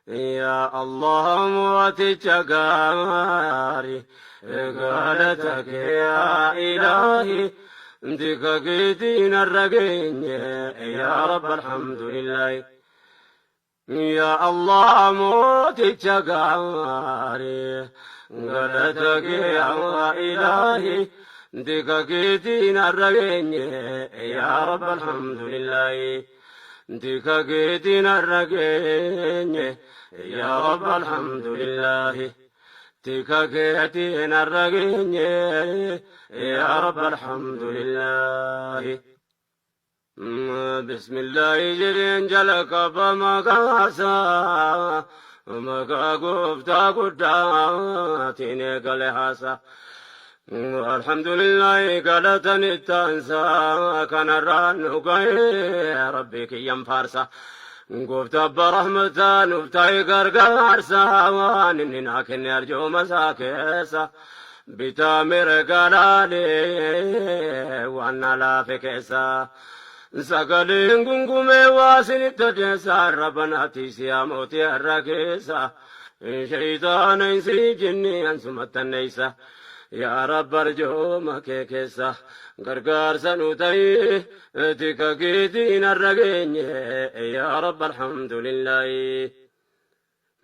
يا الله موتك قاري قالتك يا إلهي انتك قيتين الرقين يا رب الحمد لله يا الله موتك قاري قالتك يا إلهي انتك قيتين الرقين يا رب الحمد لله انتك قيتين الرقين يا رب الحمد لله تكاكيتين الرقين يا رب الحمد لله بسم الله جرين جلك فما كاسا مكا قفتا قداتين قلحاسا الحمد لله قالتني التانسا كان الران يا ربك ينفارسا قفت برحمة نفتاي قرقار ساوان إننا كن يرجو مساكيسا بتامر قلالي وانا لا فكيسا سقلين قنقمي واسن تجيسا ربنا تيسيا موتي الرقيسا شيطان انسي جني انسمت النيسا يا رب ارجو مكيكيسا غرغار سنوتي تكاكيتين الرقين يا رب الحمد لله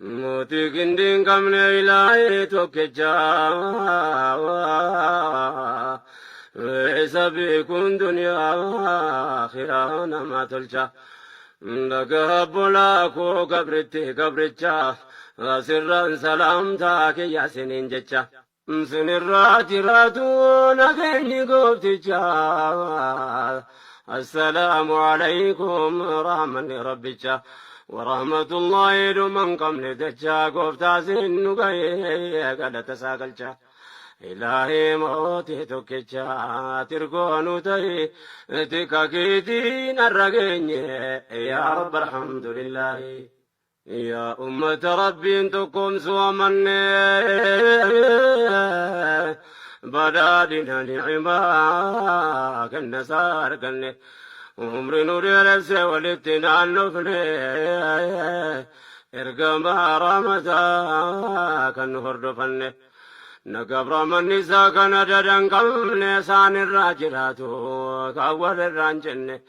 موتي كندين كمن إلهي توكجا وعيسى بيكون دنيا آخرانا ما تلجا لقب لاكو قبرتشا سرا سلامتك يا سنين جتشا سنرات راتون أغني قفتشا السلام عليكم رحمة ربك ورحمة الله من قمن دجا قفتا سنو قد تساقلشا إلهي موتي توكيشا ترقونو تي تكاكيتين الرقين يا رب الحمد لله يا أمة ربي انتكم سوى من بدادنا نعما كالنسار كالنه عمر نوري لسه ولتنا النفني ارقم رامتا كالنهر دفنه نقبر من نسا كان ددن قم نسان الراجراتو كاول الرانجنه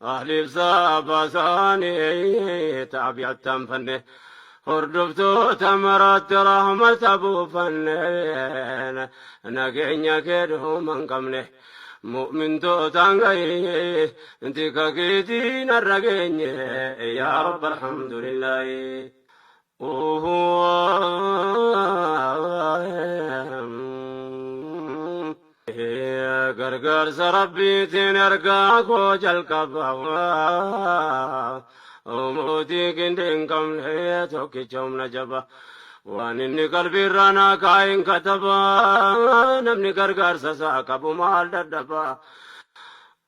أهل بصابة ثاني تابع التنفنه هردفتو تمرات رحمة أبو فنين نقين كده من قمنه مؤمن تو تنقي انتك كيدين الرقين يا رب الحمد لله غرغر سربي تنرقا كوجل كبا وموتي كندين كم ليتوك جوم نجبا وانني قلبي رانا كاين كتبا نمني غرغر سسا كبو مال ددبا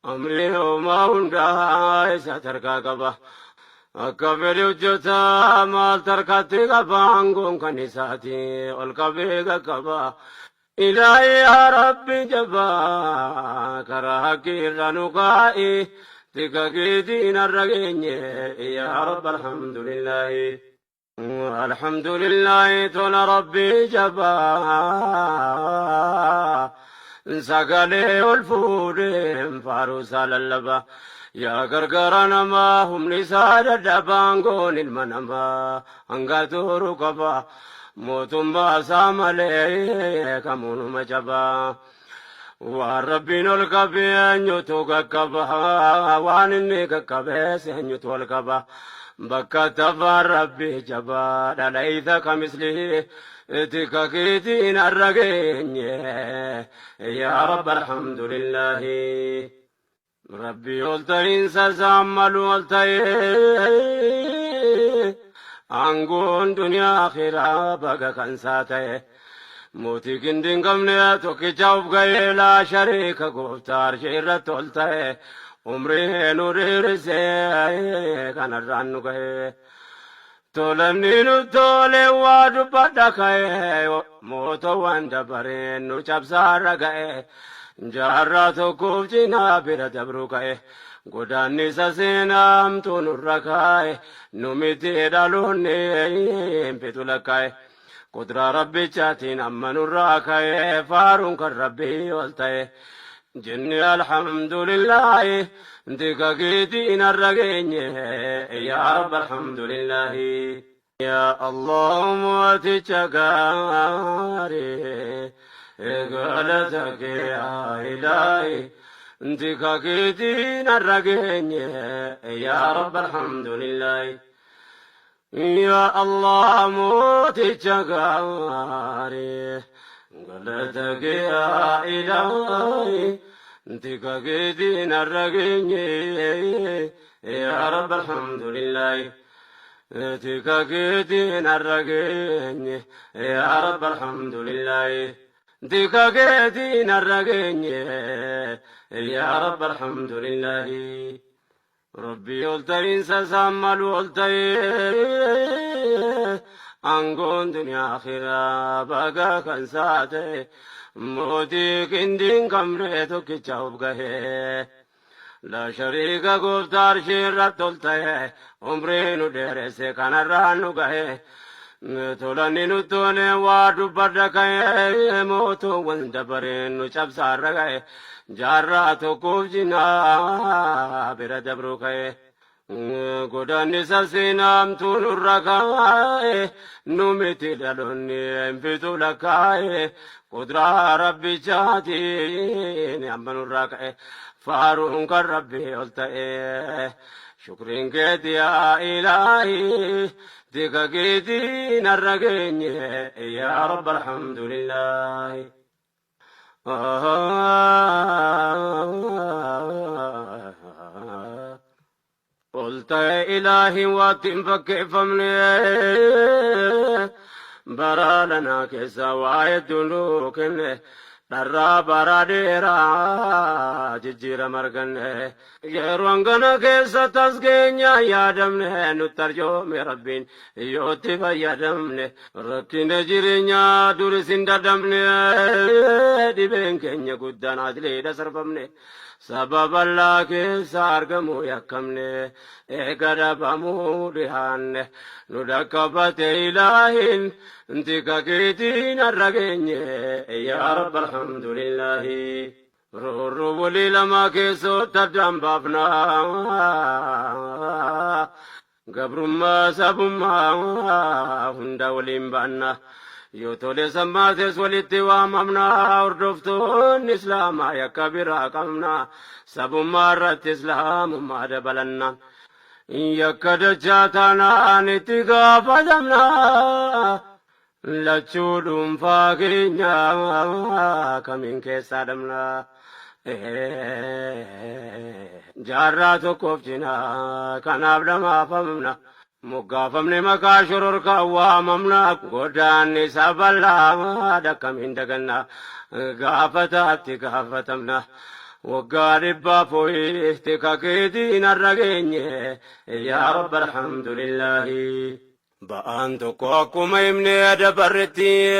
أمري وما هندا ستركا كبا أكبر وجوتا مال تركاتي كبا أنقوم كنيساتي والكبير كبا إلهي يا ربي جبا كراكي رنقائي تكاكيتين الرقين يا رب الحمد لله الحمد لله تول ربي جبا سقالي والفورين فاروسا للبا يا غرغرانا ما هم نساد الدبانقون المنما انقاتو ركبا موتم باسا ملي كمون مجبا والربين الكبي نيوتو ككبا وانني ككبي سنيوتو الكبا بكتفا ربي جبا دليث كمثله تكاكيتين الرقين يا رب الحمد لله ربي قلتين سسامل قلتين أنقون دنيا آخرة بقى كنساته موتي كندين قمني توكي جاوب غير لا شريك قفتار شيرة تولته عمري نوري رسي كان الرانو غير تولمني نتولي وادو بدكاي موتو واندبرين نوشاب سارة غير جارة توقف جنا بير دبرو غير godaanni saseenaamtu nurra kaa'e numiti dhaloonni fitu lakkaa'e kudraa rabbichaatiin amma nurraa ka'e faaruun kan rabbii ol ta'e jenni alhamdulillahi dika keetiin har'a geenye yaa rabbi alhamdulillahi yaa allah mooticha gaarii galata kee yaa ilaahi dika keetiin har'a geenye yaa rabbi alhamdulillahi يا الله موتك غاري قلتك يا إلهي انتك قدين الرقيني يا رب الحمد لله انتك قدين الرقيني يا رب الحمد لله انتك قدين الرقيني يا رب الحمد لله ربي قلتين سسمل قلتين أنقون دنيا آخرة بقى كنساتي موتي كندين كمريتو كيشاوب قهي لا شريك قفتار شيرت قلتين عمرينو ديرسي كان الرانو قهي تولاني نتوني وادو بدكاي موتو وندبرين نشاب سارغاي جاراتو كوفجنا بردبروكاي godani sasinam tunurrakae numiti dalonni enfitu lakae kudra rabbi chati ambanurrakae farun kan rabbi oltae shukrin keti ya ilahi dika keti narragenye ya rabb alhamdulillah قلت يا إلهي واتم فكيفمني برا لنا كيسا وايد دلوكن درا برا ديرا ججير مرغن يروانغنا كيسا تسكينيا يادمني نترجو مربين يوتي فيادمني ركين جيرينيا دورسين دادمني دبين كينيا قدان عدلي دسرفمني سبب الله كيسا أرغمو يكمني إيقادبامو ديهاني ندكبت إلهين انتك كيتين الرقيني يا رب الحمد لله رورو ولي لما كيسو تدام بافنا قبرما سبما هندا وليم بانا يوتولي سماتس ولتواممنا وردفتون إسلاما يكبرا قمنا سبما رت إسلام ما دبلنا يكدجاتنا نتقا فدمنا لچودم فاقينيا كمين كيسا دمنا جاراتو كوفجنا كنابدما فمنا مقافمني مكاشرور كواممنا قداني سبلا دكمين دقنا قافتاتي قافتمنا وقاربا فويتك كيدين الرقيني يا رب الحمد لله بأنتو كوكو ميمني دبرتي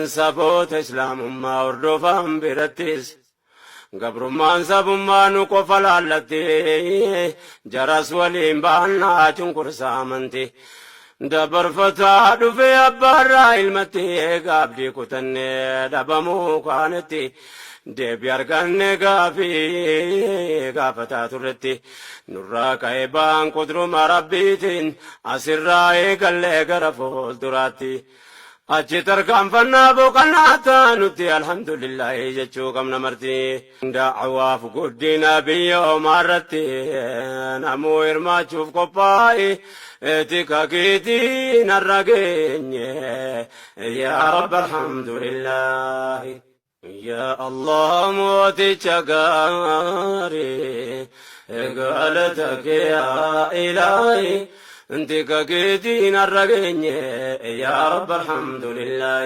سبوت إسلام ما وردوفان برتيس قبرمان سبمان قفلالتي جرس ولين بانا چنكر سامنتي دبر فتاد في أبارا علمتي قابدي كتني دبمو كانتي ديب يرغن قافتا ترتي نراك ايبان قدر مربيتين أسراء قلي قرفول دراتي أجي تركم فنابو قناتا نتي الحمد لله جتشو كم نمرتي دعوا فقدنا بيو مرتي نمو إرما تشوف قبائي اتكا كيتي نرقيني يا رب الحمد لله يا الله موتي شقاري قالتك يا إلهي انتك كيتين الرقيني يا رب الحمد لله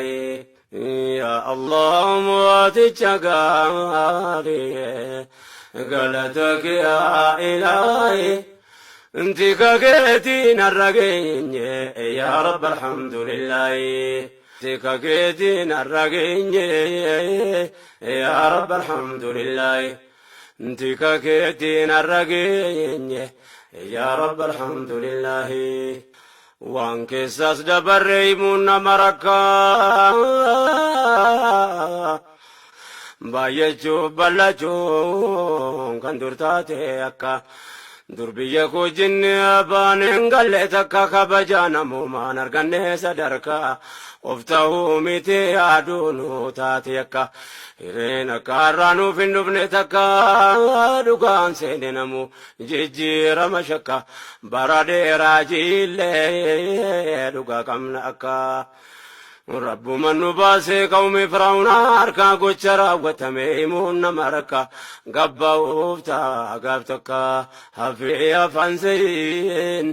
يا الله موتي شقاري قالتك يا إلهي انتك كيتين الرقيني يا رب الحمد لله tika keetiin har'a geenye yaa rabbi alhamdulillahi tika keetiin har'a geenye yaa rabbi alhamdulillahi waan keessas dabarre himuun nama rakkaa baay'achuuf bal'achuun kan dur taate akka dur biyya koo jinni abbaan hin galle takka kabajaa namumaan arganne sadarkaa of ta'uu miti yaaduunu taate akka hireen akka har'aa nuuf hin dhufne takka dhugaan seene namu jijjiirama shakka bara dheeraa jiillee dhugaa qabna akka ربما نباسي قومي فرعون harka gocha raawwatame himuun nama rakka gabba'uufta gaabtakka hafee afaan seeyin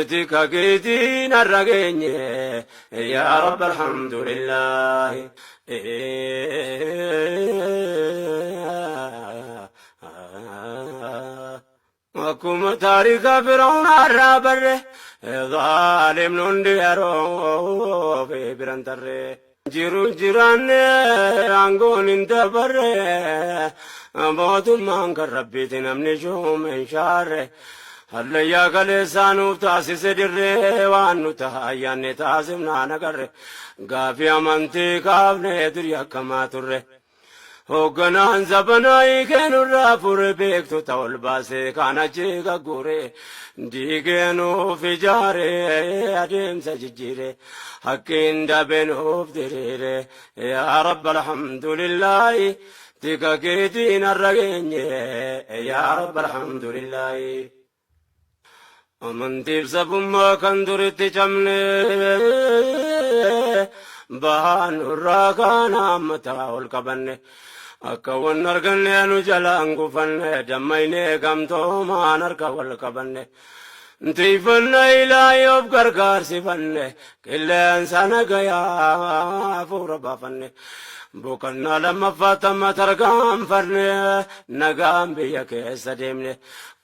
tika keetiin har'a geenye yaa rabbi alhamdulillahi akkuma taarika fir'aun har'a barre ظالم ننديرو في برانتري جيرو جيراني عنقون انتبري موت مانك ربي تنمني شو من شاري هلا يا كالسانو تاسس دري وانو تهاياني تاسمنا نقري قافي امانتي كافني دريا كما تري hoogganaan zabanaayi keenurraa fure beektu ta'ol baasee kana jeega guure diigeenuuf ijaare adeemsa jijjiire hakkiin dabeenuuf diriire yaa rabbi alhamdulillahi tika keetiin har'a geenye yaa rabbi alhamdulillahi amantiif sabummaa kan duritti cabne bahan irraa kana ammataa ol qabanne akka wan arganne nu jalaan gufanne dammayne gamtoomaan harka wal qabanne tiifanne ilaahi of gargaarsifanne qilleensa nagayaa fuura baafanne boqonnaa lammaffaa tamma tarkaanfanne nagaan biyya keessa deemne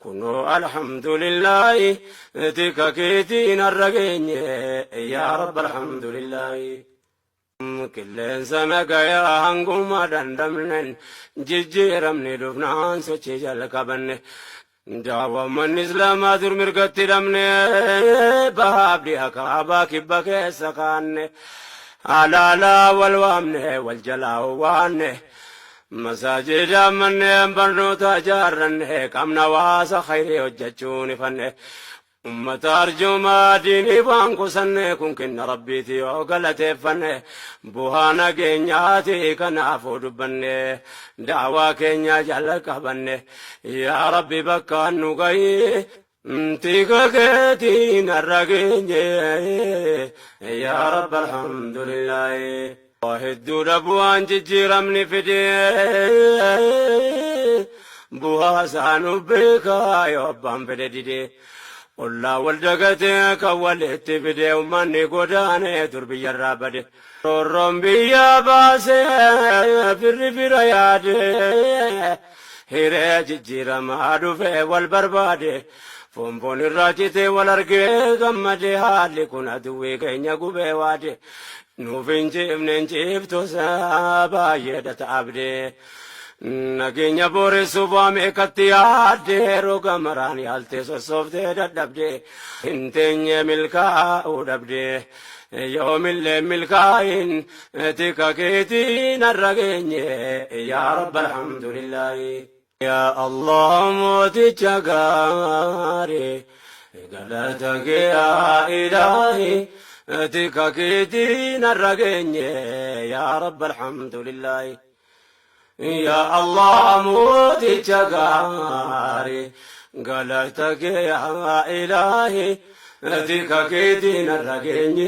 kunoo alhamdulillahi tika keetiin har'a geenye yaa rabbi alhamdulillahi qilleensa nagayaa hanguma dandamnen jijjiiramne dhufnaan sochii jalqabanne daawwamman islaamaa dur mirgatti hidhamne baabdi akaabaa kibba keessa kaanne alaalaa wal waamne wal jalaa waanne masaajida manneen barnoota ijaarranne qabna waasa khayrii hojjechuun ifanne ummata arjumaa diinii waan kusanne kun kenna rabbiiti yoo galateeffanne bu'aa nageenyaati kanaafuu dubbanne daawaa keenya jalqabanne yaa rabbi bakka nu gahi tika keetiin har'a geenye yaa rabbi alhamdulillahi hedduudha bu'aan jijjiiramni fidee bu'aa isaanu beekaa yoo abbaan fedhe didee ollaa wal dagatee kan walitti fidee ummanni godaanee dur biyyarraa bade roorroon biyya baasee firri fira yaade hiree jijjiiramaa dhufee wal barbaade fonfoon irraa citee wal argee gammade haalli kun aduwwii keenya gubee waade nuuf hin ciifne hin ciiftusaa baay'ee dhataabdee nageenya booressuuf waamee katti yaadde roga maraan yaaltee sossooftee dadhabdee hin teenye milkaa'uu dhabdee yoomillee milkaa'in tika keetiin har'a geenye yaa rabbi alhamdulillahi yaa allah mooticha gaarii galata kee yaa ilaahi tika keetiin har'a geenye yaa rabbi alhamdulillahi يا الله موتي جغاري قالتك يا إلهي ذيك كيدين الرقيني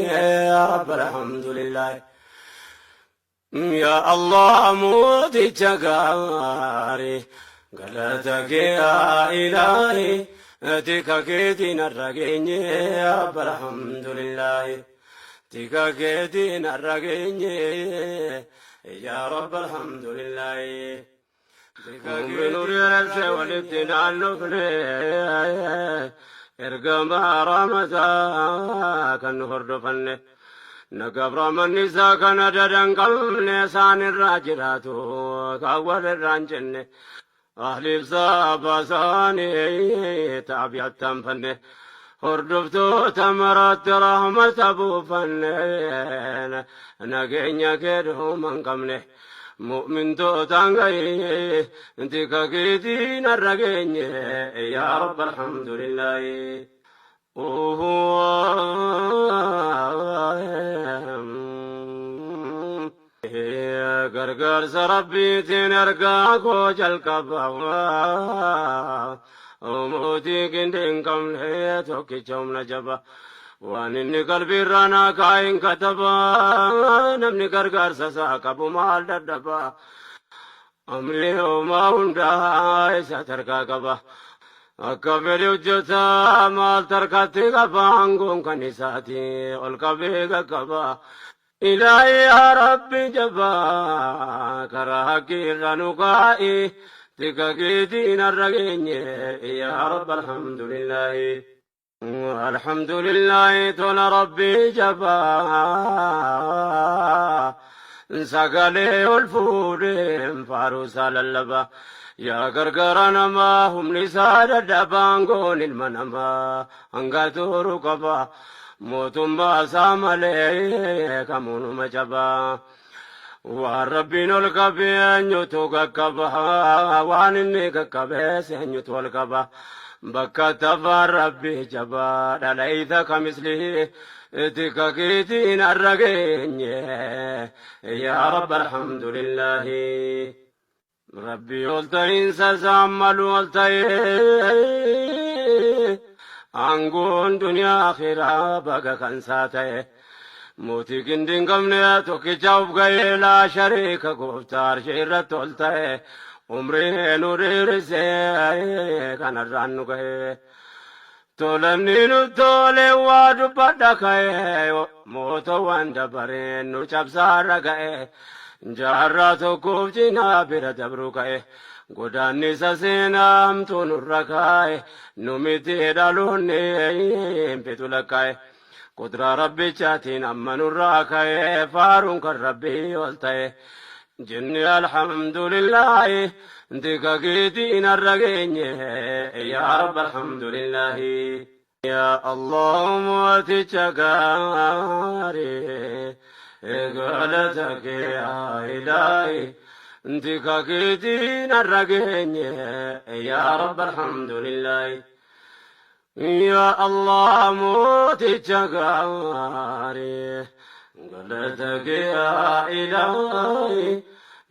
يا رب الحمد لله يا الله موتي جغاري قالتك يا إلهي ذيك كيدين الرقيني يا رب الحمد لله ذيك كيدين الرقيني يا رب الحمد لله بنور نفسي والابتناء النفري ارقم رامتا كان هردفن نقبر من نساء كان ددن قلن سان الراجرات كأول الرانجن أهل بصابة ساني تابعت تنفن هردفتو تمرات رحمة أبو فنن نقين كده من قمنه مؤمن تو تانغي انتي كاكيدين الرقين يا رب الحمد لله غرغر سربي تنرقا كوجل كبا وموتي كندين كم توكي جوم نجبا وان اني قلبي رانا كاين كتبا نمني غرغر سسا كبو مال ددبا امري وما هندا ساتركا كبا اكبر وجتا مال تركاتي كبا انغون كنيساتي والكبي كبا إلهي يا ربي جبا كراكي رنوكائي تكاكيتين الرقين يا رب الحمد لله الحمد لله تول ربي جبا سقالي والفورين فاروسا للبا يا غرغرانا ما هم لساد الدبانقون المنما انقاتو ركبا موتم باسام عليك مونو مجبا والربين الكبين يتوقع كبا وانني كبا سنيتو الكبا بكتفا ربي جبا دليث كمثله تكاكيتين الرقين يا رب الحمد لله ربي قلتين سزامل قلتين انغون دنيا آخرة بقى كنساته موتي كندين قمنا توكي جاوب غير لا شريك قفتار شيرة تولته عمري نوري رسي كان الرانو غير تولمني نتولي وادو بدكاي موتو واندبرين نوچاب سارا غير جاراتو كوفجينا بيرا دبروكاي goddaanni saseenaamtu nurra kaa'e numiti dhaloonni himpitu lakkaa'e kuduraa rabbichaatiin amma nurraa ka'e faaruun kan rabbii ol ta'e jinni alhamdulillaahi dikakiitiin har'a geenye yaa rabbi alhamdulillaahi yaa allah mooticha gaarii galata kee yaa ilaahi دكاكيتين الرقين يا رب الحمد لله يا الله موتي جغاري قلتك يا إلهي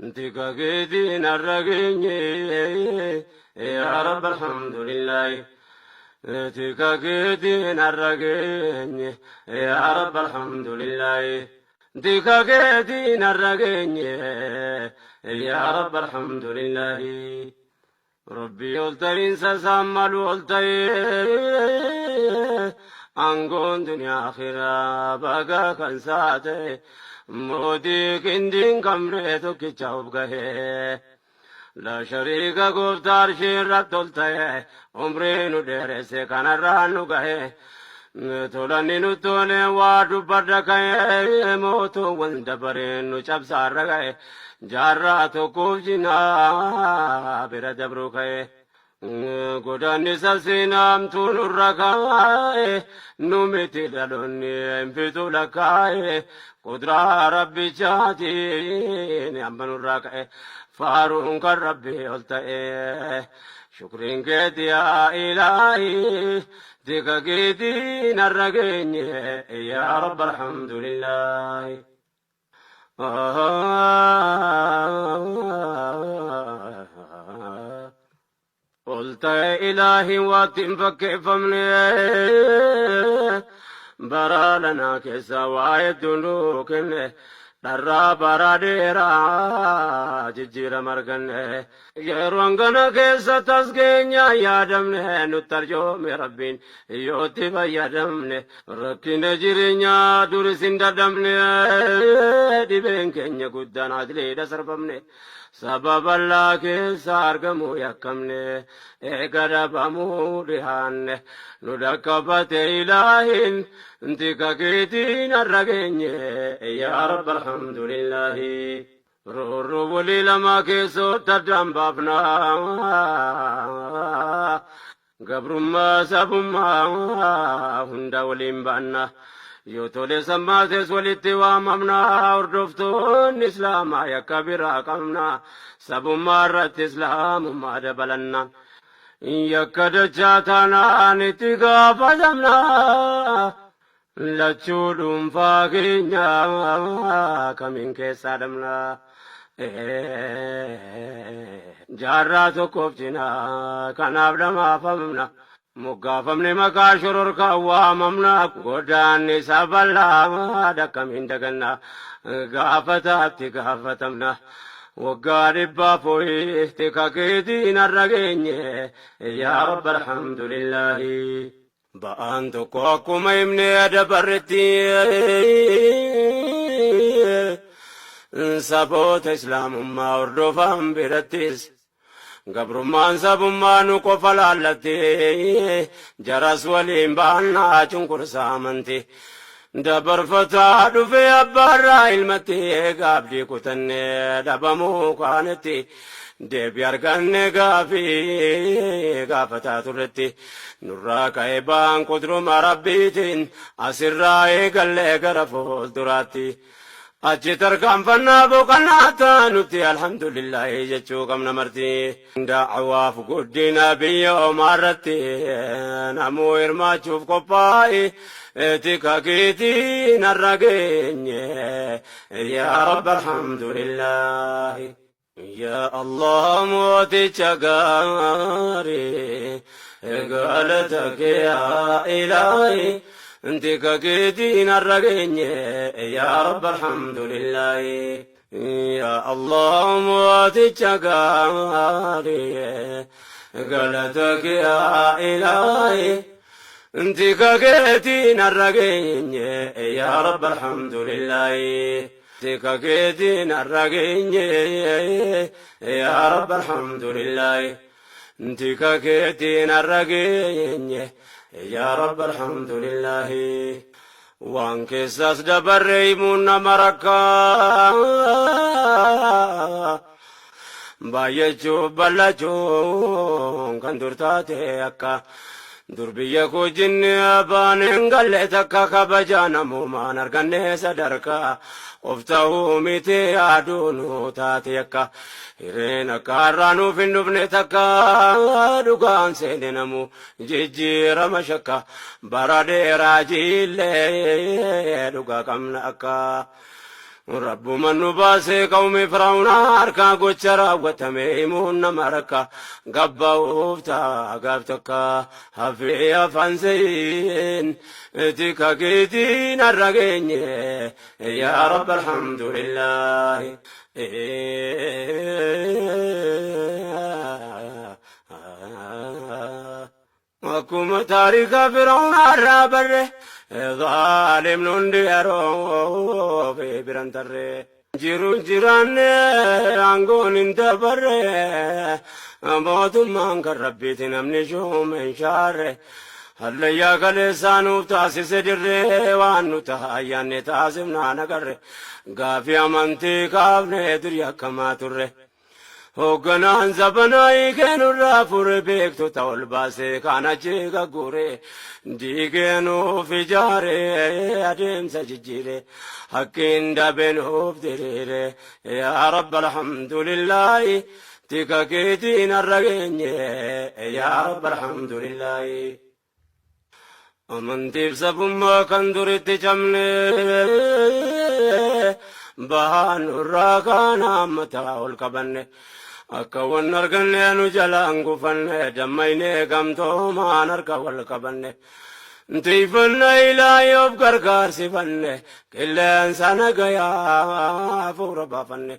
دكاكيتين الرقين يا رب الحمد لله دكاكيتين الرقين يا رب الحمد لله دكاكيتين الرقين يا رب الحمد لله ربي قلتين سسامل قلتين انقون دنيا آخرة بقى كنساتي مودي كندين كمريتو كيشاوب قهي لا شريك قفتار شيرت قلتين عمرين ودرسي كان الرانو قهي تولاني نتولي وادو بدكاي موتو وندبرين نوچاب سارغاي جاراتو كوفجنا بيرا دبروكاي goddaanni saseenaamtu nurra kaa'e numiti dhaloonni himpitu lakkaa'e kuduraa rabbichaatiin amma nurraa ka'e faaruun kan rabbi ol ta'e shukriin keeti yaa ilaahi dikakiitiin har'a geenye yaa rabbi alhamdulillaahi قلت يا إلهي واتم فكيفمني برا لنا كسا وايد دلوكني dharraa bara dheeraa jijjiirama arganne yeroon kana keessa tasgeenya yaadamne nutti arjoome rabbiin yootti fayyadamne rakkina jireenyaa duris hin dadhabne dhibeen keenya guddaan adileedha sarbamne sababallaa keessa argamuu yakkamne eega dhabamuu dhihaanne nu dhakkabate ilaahin intika keetiin har'a geenye yaa rabbi alhamdulillahi rurru bulii lama keessootti addaan baafna gabrummaa sabummaa hunda waliin baanna yoo tole sammaates walitti waamamna hordoftoonni islaamaa yakka biraa qabna sabummaa irratti islaamummaa dabalanna yakka dachaa taanaan itti gaafatamna lachuu dhuunfaa keenya kamiin keessaa dhabna jaarraa tokkoof cinaa kanaaf dhamaafamna moggaafamne maqaa shororkaa waamamna godaanni saballaa dakkamiin daganna gaafataatti gaafatamna waggaa dhibbaa fooyyifte kakeetiin har'a geenye yaa rabbi alhamdulillahi ba'aan tokko akkuma himne dabarretti saboota islaamummaa hordofan birattis gabrummaan sabummaa nu qofa laallatti jaras waliin baannaa cunqursaa amanti dabarfataa dhufe abbaarraa ilmatti gaabdii kutanne dhabamuu kaanetti deebi arganne gaafataa turretti nurraa ka'e baan qudruma rabbiitiin asirraa eegallee gara fuulduraatti achi tarkaanfannaa boqonnaa taanutti alhamdulillahi jechuu qabna marti da'awaaf guddina biyya omaarratti namuu hirmaachuuf qophaa'e tika keetiin har'a geenye yaa rabbi alhamdulillahi yaa allah mooticha gaarii galata kee yaa ilaahi انتك كيدين الرقين يا رب الحمد لله يا الله مواتك قاري قلتك يا إلهي انتك كيدين الرقين يا رب الحمد لله انتك كيدين الرقين يا رب الحمد لله انتك كيدين الرقين يا رب الحمد لله وانك ساس دبريمون مركا بايجو بلجو كان درتاتي اكا دربيا كو جن ابان انقلتك كبجانا موما نرقن صدركا قفتو ميتي ادونو تاتيكا hirreena kaarraanuu finnufne takka dhugaan seeninamu jijjiirama shakka bara dheeraa jiillee dhugaa qabna akka rabbuman nu baasee qawmi firaa'unaa harkaa gocha raawwatame himuun nama rakka gabba'uuf ta'a gaaf takka hafee afaan seeyin tika keetiin har'a geenye yaa rabbi alhamdulillahi akkuma taarika firaa'unaa irraa barre ظالم ننديرو في برانتر جيرو جيران عنقون انت بر موت مانك ربي تنمني شو من شار هل يا كلسانو تاسس در وانو تهايان تاسمنا نقر غافي امانتي كافني دريا كما تر hoogganaan zabanaayi keenurraa fure beektu ta'ol baasee kana jeega guure diigeenuuf ijaare adeemsa jijjiire hakkiin dabeenuuf diriire yaa rabbi alhamdulillahi tika keetiin har'a geenye yaa rabbi alhamdulillahi amantiif sabummaa kan duritti cabne baanurraa kana ammataa ol qabanne akka wan arganne nu jalaan gufanne dammayne gamtoomaan harka wal qabanne Tiifalna ilaahi of gargaarsifanne qilleensa nagayaa fuura baafanne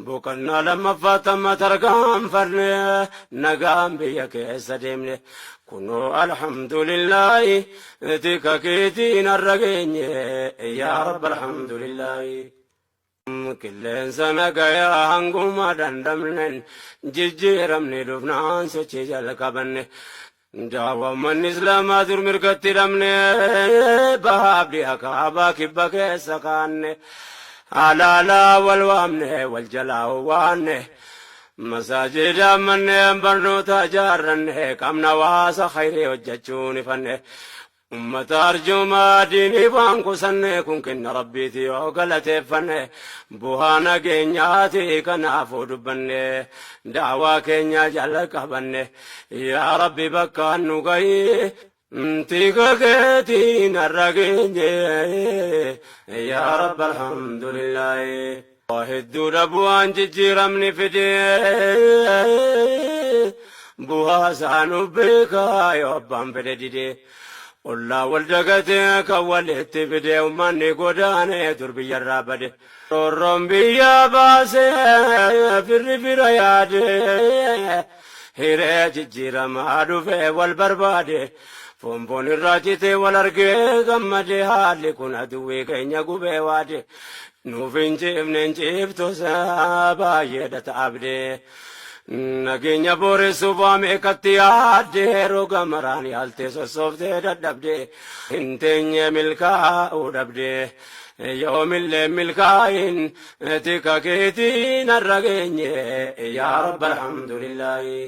boqonnaa lammaffaa tamma tarkaanfanne nagaan biyya keessa deemne kunoo alhamdulillaahi tika keetiin har'a geenye yaa rabbi alhamdulillaahi. Qilleensa nagayaa hanguma dandamnen jijjiiramne dhufnaan sochii jalqabanne daawwamman islaamaa dur mirgatti hidhamne bahaabdi akaabaa kibba keessa kaanne alaalaa wal waamne wal jalaa waanne masaajida manneen barnoota ijaarranne qabna waasa khayrii hojjechuun ifanne ummata arjumaa diinii waan kusanne kun kenna rabbiiti yoo galateeffanne bu'aa nageenyaati kanaafuu dubbanne daawaa keenya jalqabanne yaa rabbi bakka nu gahi tika keetiin har'a geenye yaa rabbi alhamdulillaahi. Hedduudha bu'aan jijjiiramni fide bu'aa isaanu beekaa yoo abbaan fedhe dide ollaa wal dagatee kan walitti fide ummanni godaane dur biyyarraa bade roorroon biyya baase firri fira yaade hiree jijjiiramaa dhufe wal barbaade fonfoon irraa cite wal argee gammade haalli kun aduwwii keenya gubee waade nuuf hin ciifne hin ciiftosa baay'eedha ta'abde nageenya booressuuf waan meeqatti yaadde roga maraan yaaltee sossooftee dadhabde hin teenye milkaa'uu dhabde yoomillee milkaa'in tika keetiin har'a geenye yaa rabbi alhamdulillaahi.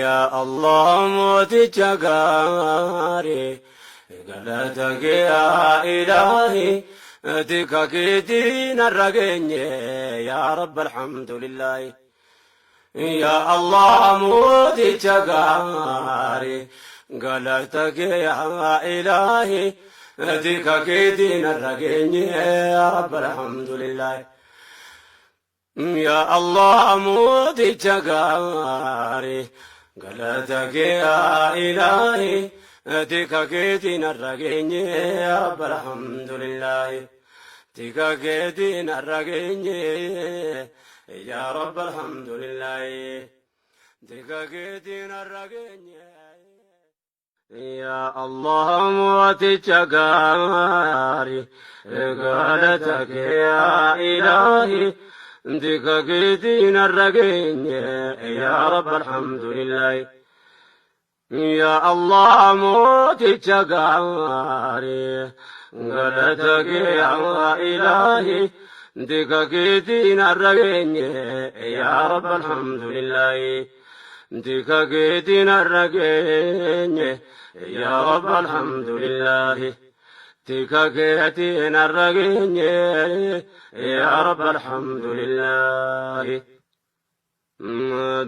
Yaa Allah mooticha gaarii galata kee yaa ilaahi tika keetiin har'a geenye yaa rabbi alhamdulillaahi. Yaa Allah mooticha gaarii galata kee yaa ilaahi tika keetiin har'a geenye yaa rabbi alhamdulillaahi. Yaa Allah mooticha gaarii galata kee yaa ilaahi tika keetiin har'a geenye yaa rabbi alhamdulillaahi. Tika keetiin har'a geenye yaa rabbi alhamdulillaahi. Tika keetiin har'a geenye yaa Allah mooticha gaarii galata kee yaa ilaahi tika keetiin har'a geenye yaa rabbi alhamdulillaahi. Yaa Allah mooticha gaarii galata kee yaa ilaahi tika keetiin har'a geenye yaa rabbi alhamdulillaahi. Tika keetiin har'a geenye yaa rabbi alhamdulillaahi. Tika keetiin har'a geenye yaa rabbi alhamdulillaahi.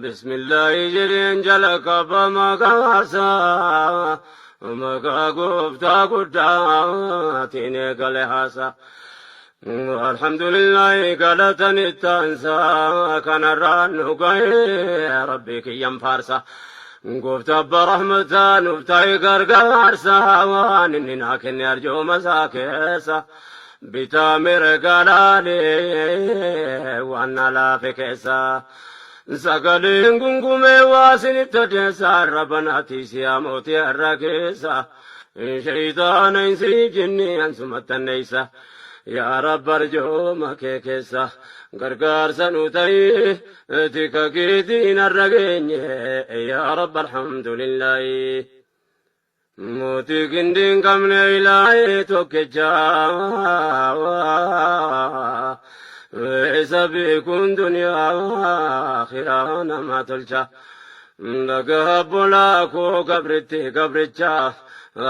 Bismillaahi jedheen jalqaba maqaasaa maqaa gooftaa guddaatiin eegale haasaa. Alhamdulillaahi galatan ittaansaa kanarraan nu gahee rabbi kiyyan faarsa gooftaa abbaa rahmataa nuuf ta'e gargaarsa waan inni naa kenne arjooma isaa keessa bitaa mirga laalee waan na laafe keessa sagaleen gungumee waa isinitti odeessa har'a banaatii siyaa mootii har'a keessa shayitaana hin sii jinni ansumatti anneessa. Yaa rabbi arjooma kee keessa gargaarsa nu ta'i tika keetiin har'a geenye yaa rabbi alhamdulillaahi. Mootii gindii hin qabne ilaahi tokkicha isa beekuun duniyaa akhiraa nama tolcha. Dhagaa bolaa koo gabricha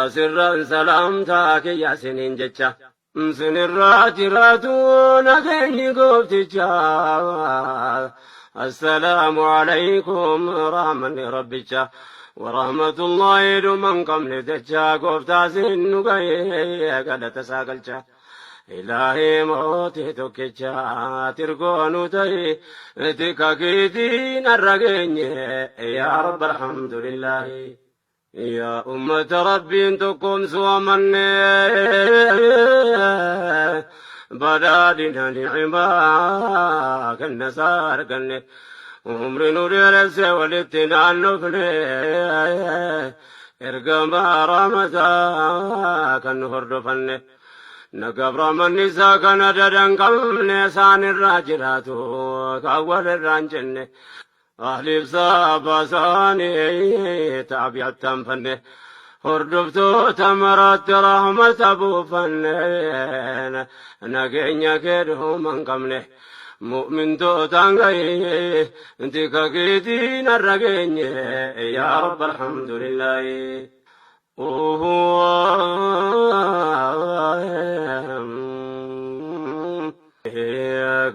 asirraan salaamtaa kiyya siniin jecha. Sinirraa jiraatu nageenyi goofticha. Assalaamu alaykum rahmanni rabbicha wa rahmatullaahi dhuman qabne jecha gooftaa sin nu gahee galata isaa galcha. Ilaahi mootii tokkicha tirgoonu ta'i tika keetiin har'a geenye yaa rabbi alhamdulillaahi. يا أمة ربي انتكم سوامن بدادنا نعما كالنسار كن عمر نور رسي ولتنا نفني إرقما رمزا كن هردفن نقبر من نسا كان ددن قم نسان الراجراتو كاول الرانجن أهلي بصابا ساني تعبي التنفن هردفتو تمرات رحمة أبو فنين نقين كده من قمنه مؤمن تو تنقي انتي كاكيتين الرقين يا رب الحمد لله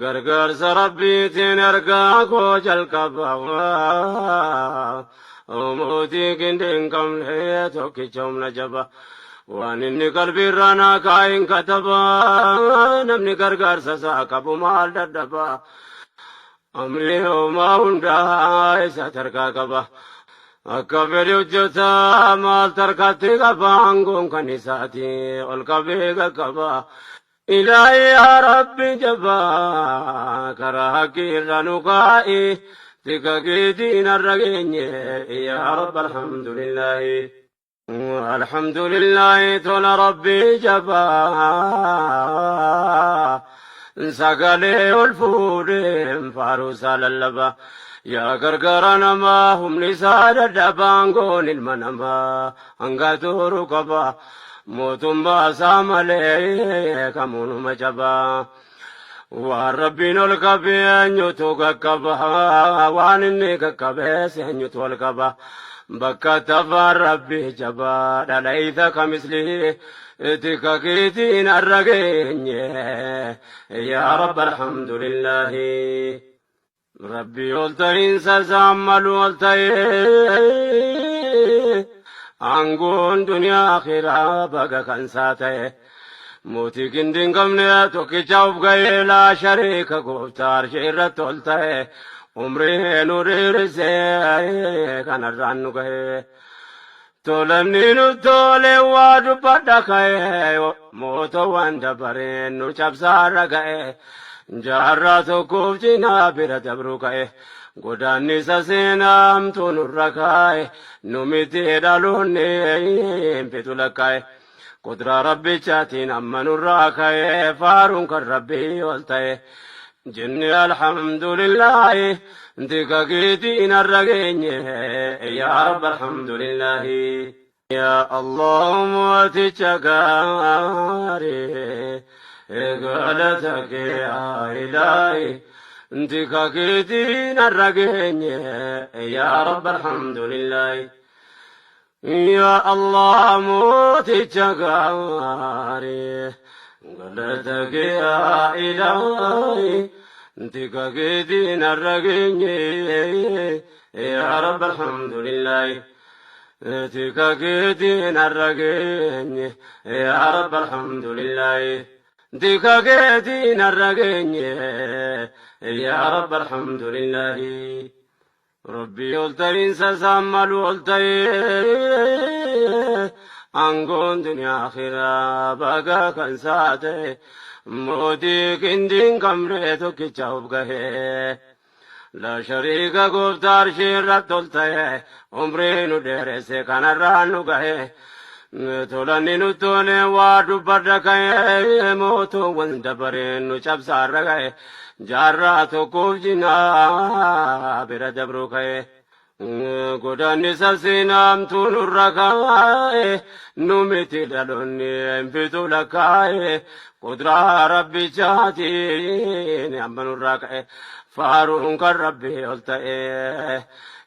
غرغر سربي تنرقا كوجل كبا وموتي كندين كم ليتوكي جوم نجبا وانني قلبي رانا كاين كتبا نمني غرغر سساكبو مال ددبا أمري وما هندا ستركا كبا أكبر يجتا مال تركتي كبا عنكم كنيساتي والكبير كبا إلهي يا ربي جبا كراكي رنقائي تكاكيتين الرقين يا رب الحمد لله الحمد لله تول ربي جبا سقالي والفور فاروس على اللبا يا غرغرنا ما هم نسال الدبانغون المنما أنقاتو ركبا موتم باسامالي كمون مجبا والربي نلقبي أن يتوقكبا وانني ككبس أن يتوقكبا بكا تفار ربي جبا لليث كمثله تكاكيتين الرقين يا رب الحمد لله ربي والتين سزامل والتين عنقون دنيا آخرة بقى كنساته موتي كندين قمنا توكي جاوب غير لا شريك قفتار شيرة تولته عمري نوري رزي كان الرانو غير تولمني نتولي وادو بدكاي موتو واندبرين نوشاب سارغاي جاراتو كوفجينا بيرا دبروكاي goddaanni saseenaamtu nurra kaa'e numiti dhaloonni hinfitu lakkaa'e qudraa rabbichaatiin amma nurraa ka'e faaruun kan rabbii ol ta'e jenni alhamdulillaahi dikakiitiin har'a geenye yaa rabbi alhamdulillaahi yaa allah mooticha gaarii galata kee yaa ilaahi دكاكيتين الرقين يا رب الحمد لله يا الله موتي جغاري قلتك يا إلهي دكاكيتين الرقين يا رب الحمد لله دكاكيتين الرقين يا رب الحمد لله دكاكيتين الرقين يا رب الحمد لله ربي قلتين سسامل قلتين عنقون دنيا آخرة بقى كنساته موتي كندين كمريتو كيشاوب قهي لا شريك قفتار شيرت قلتين عمرين ودرسي كان الرانو قهي تولاني نتولي وادو بردكاي موتو وندبرين نشاب سارغاي جاراتو كوفجنا بيرا دبروكاي goddaanni saseenaamtu nurra kaa'e numiti dhaloonni hinfitu lakkaa'e qudraa rabbichaatiin amma nurraa ka'e faaruun kan rabbii ol ta'e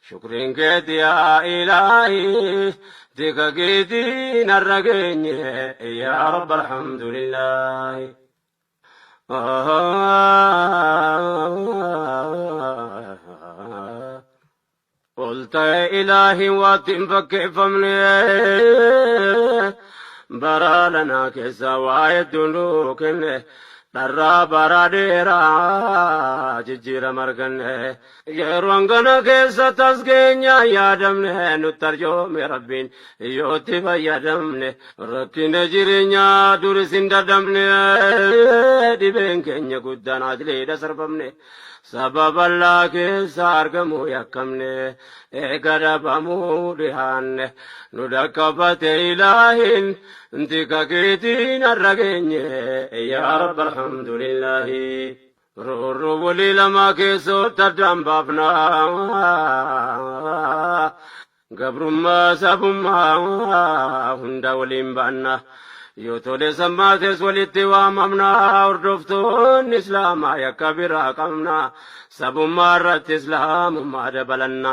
shukriin keeti yaa ilaahi dikakiitiin har'a geenye yaa rabbi alhamdulillaahi قلت يا إلهي واتنفك فمني برا لنا كسا وايد دلوك dharraa baraadeeraa jijjiira marganne yeroon kana keessa tasgeenya yaadamne nutti arjoome rabbiin yootti fayyadamne rakkina jireenyaa duris hin dadhabne dhibeen keenya guddaan ajleedha sarbamne sababallaa keessa argamuu yakkamne eega dhabamuu dhihaanne nu dhaqqabate ilaahin intika keetiin har'a geenye yaa rabbi alhamdulillahi rurru bulii lama keessotti addaan baafnaa gabrummaa sabummaa hunda waliin baanna yoo tole sammaates walitti waamamnaa hordoftoonni islaamaa yakka biraa qabna sabummaa irratti islaamummaa dabalanna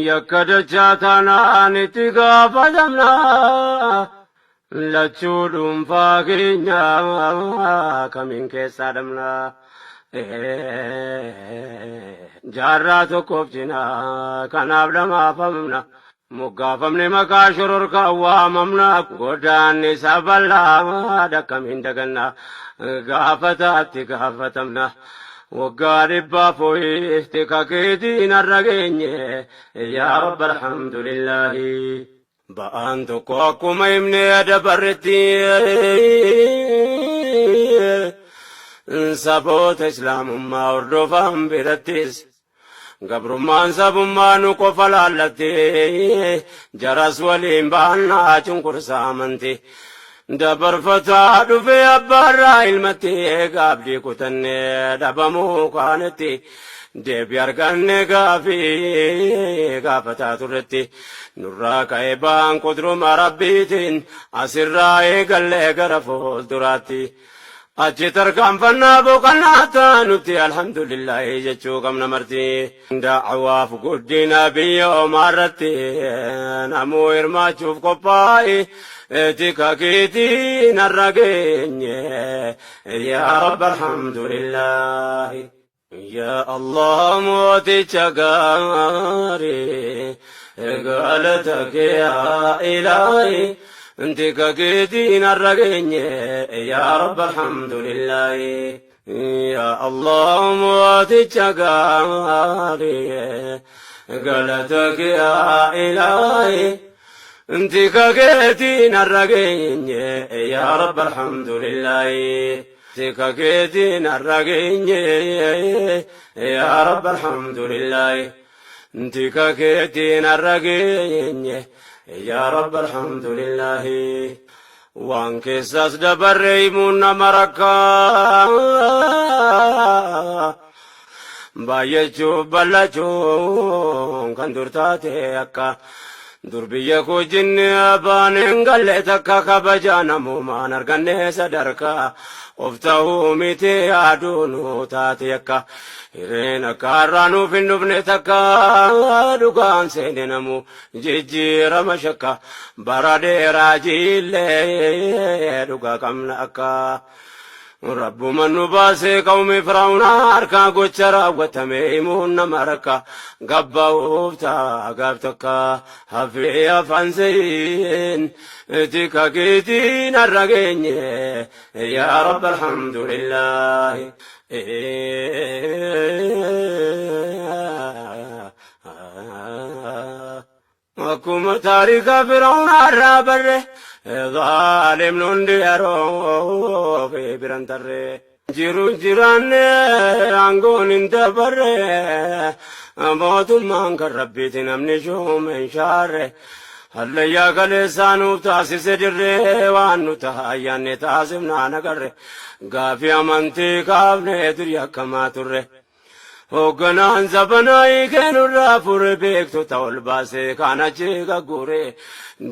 yakka dachaa taanaan itti gaafatamnaa lachuu dhuunfaa keenya kamiin keessaa dhabnaa jaarraa tokkoof cinaa kanaaf dhamaafamna moggaafamne maqaa shororkaa waamamna godaanni isa bal'aa dhakkamiin daganna gaafataatti gaafatamna waggaa dhibbaa fooyyifti kakeetiin har'a geenye yaa rabbi alhamdulillahi ba'aan tokko akkuma himne dabarretti saboota islaamummaa hordofan birattis gabrummaan sabummaa nu qofa laallatti jaras waliin baannaa cunqursaa amanti dabarfataa dhufe abbaarraa ilmatti gaabdii kutanne dhabamuu kaanetti deebi arganne gaafataa turretti nurraa ka'ee ba'aan qudruma rabbiitiin asirraa eegallee gara fuulduraatti achi tarkaanfannaa boqonnaa taanutti alhamdulillahi jechuu qabna marti da'awaaf guddina biyya omaarratti namuu hirmaachuuf qophaa'e tika keetiin har'a geenye yaa rabbi alhamdulillahi yaa allah mooticha gaarii galata kee yaa ilaahi انتك كيدين الرقين يا رب الحمد لله يا الله مواتك قاري قلتك يا إلهي انتك كيدين الرقين يا رب الحمد لله انتك كيدين الرقين يا رب الحمد لله انتك كيدين الرقين يا رب الحمد لله وانك ساس دبريمون مركا بايجو بلجو كان درتاتي اكا دربيكو جن ابان انقلتك كبجانا مومان ارغني صدركا افتاو ميتي ادونو تاتي اكا hireen akka har'aanuu finnufne takka dhugaan seene namu jijjiirama shakka bara dheeraa jiillee dhugaa qabna akka rabbuma nu baasee qawmi firaa'unaa harkaa gocha raawwatame himuun nama rakka gabba'uuf ta'a gaaf takka hafee afaan seeyin tika keetiin har'a geenye yaa rabbi alhamdulillahi akkuma taarika firaa'unaa irraa barre ظالم ننديرو في برانتري جيرو جيراني عنقون انت بري موت المان كربيت نمني شو من شاري هلا يا قلسانو تاسس دري وانو تهاياني تاسمنا نقري قافي امانتي قابني دريا كما تري hoogganaan zabanaa keenu raafure beektu ta'ol baasee kana jeega guure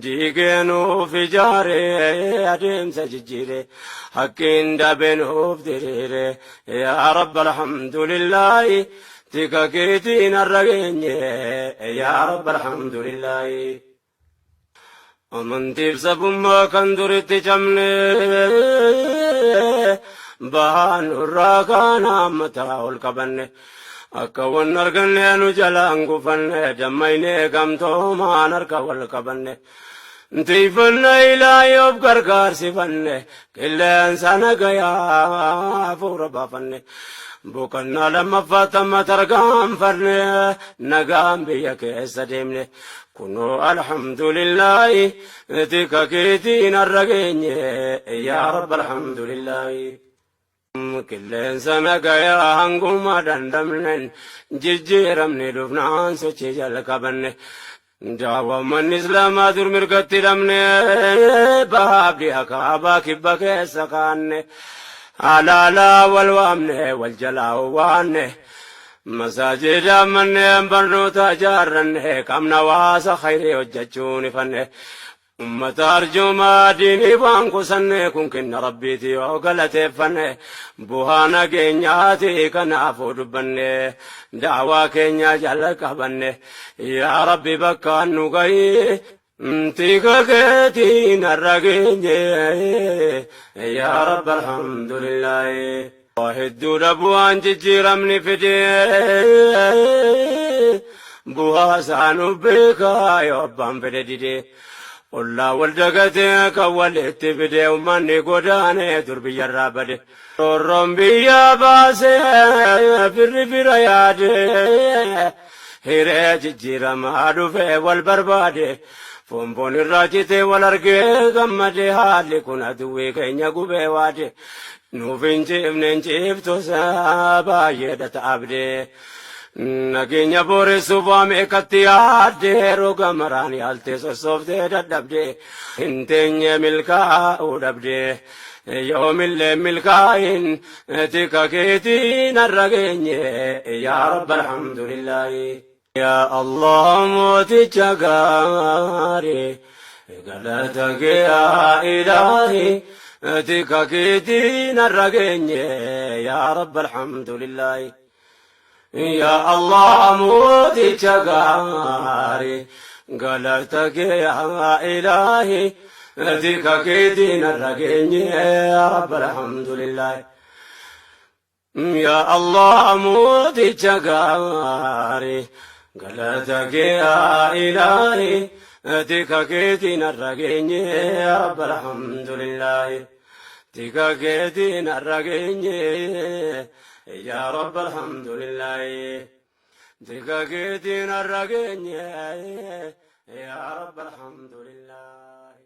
diigeenuuf ijaare adeemsa jijjiire hakkiin dabeenuuf diriire yaa rabbi alhamdulillahi tika keetiin har'a geenye yaa rabbi alhamdulillahi amantiif sabummaa kan duritti cabne bahaan irraa kana mataa ol qabanne akka wan arganne nu jalaan gufanne dammayne gamtoomaan harka wal qabanne Tiifannaa ilaahi of gargaarsifanne qilleensa nagayaa fuura baafanne boqonnaa lammaffaa tamma tarkaanfanne nagaan biyya keessa deemne kunoo alhamdulillaahi tika keetiin har'a geenye yaa rabbi alhamdulillaahi. Qilleensa nagayaa hanguma dandamnen jijjiiramne dhufnaan sochii jalqabanne daawwamman islaamaa dur mirgatti hidhamne baabdi akaabaa kibba keessa kaanne alaalaa wal waamne wal jalaa waanne masaajida manneen barnoota ijaarranne qabna waasa khayrii hojjechuun ifanne ummata arjoomaa diinii waan qusanne kun kenna rabbiiti yoo galateeffanne bu'aa nageenyaati kanaafuu dubbanne daawaa keenya jalqabanne yaa rabbi bakkaan nu gahi tika keetiin har'a geenye yaa rabbi alhamdulillaahi. Hedduudha bu'aan jijjiiramni fide bu'aa isaanu beekaa yoo abbaan fedhe dide ollaa wal dagatee kan walitti fide ummanni godaane dur biyyarraa bade roorroon biyya baase firri fira yaade hiree jijjiiramaa dhufe wal barbaade fonfoon irraa cite wal argee gammade haalli kun aduwwii keenya gubee waade nuuf hin ciifne hin ciiftusa baay'eedha ta'abde nageenya booressuuf waame ekkatti yaadde roga maraan yaalte sossooftee dadhabde hin teenye milkaa'uu dhabde yoomillee milkaa'in tika keetiin har'a geenye yaa rabbi alhamdulillaahi. Yaa Allah mooticha gaarii galata kee yaa ilaahi tika keetiin har'a geenye yaa rabbi alhamdulillaahi. Yaa Allah mooticha gaarii galata kee yaa ilaahi tika keetiin har'a geenye yaa rabbi alhamdulillaahi. Yaa Allah mooticha gaarii galata kee yaa ilaahi tika keetiin har'a geenye yaa rabbi alhamdulillaahi. Tika keetiin har'a geenye yaa rabbi alhamdulillaahi. Tika keetiin har'a geenye yaa rabbi alhamdulillaahi.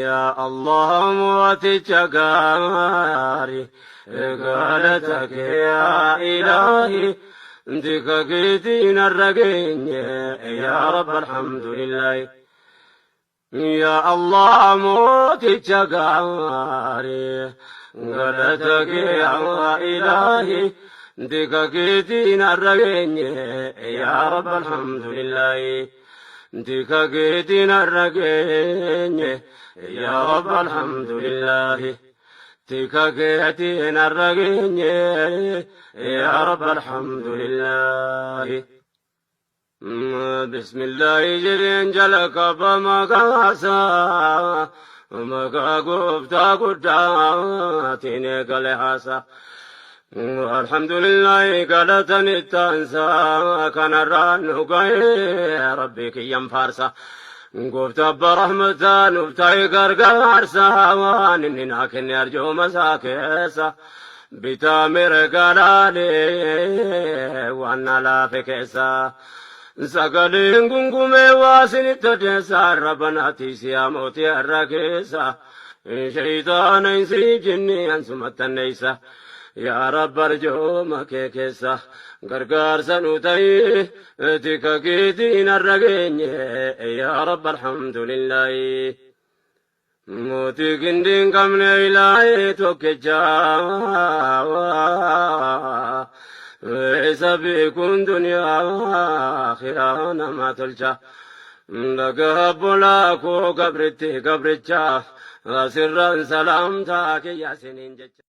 Yaa Allah mooticha gaarii galata kee yaa ilaahi tika keetiin har'a geenye yaa rabbi alhamdulillaahi. Yaa Allah mooticha gaarii galata kee yaa ilaahi tika keetiin har'a geenye yaa rabbi alhamdulillaahi. Tika keetiin har'a geenye yaa rabbi alhamdulillaahi. Tika keetiin har'a geenye yaa rabbi alhamdulillaahi. Bismillaahi jedheen jalqaba maqaasaa maqaa gooftaa guddaatiin eegale haasaa. Alhamdulillaahi galatan ittaansaa kanarraan nu gahee rabbi kiyyan faarsa gooftaa abbaa rahmataa nuuf ta'e gargaarsa waan inni naa kenne arjooma isaa keessa bitaa mirga laalee waan na laafe keessa sagaleen gungumee waasinitti odeessaa rabanaatiis yaa mootii har'a keessa shayitaana insi jinni ansumattanneeysa. Yaa rabbi arjooma kee keessa gargaarsa nu ta'i tika keetiin har'a geenye yaa rabbi alhamdulillaahi. Mootii gindii hin qabne ilaahi tokkicha isa beekuun duniyaa akhiraa nama tolcha. Dhagaa bolaa koo gabricha asirraan salaamtaa kiyya siniin jecha.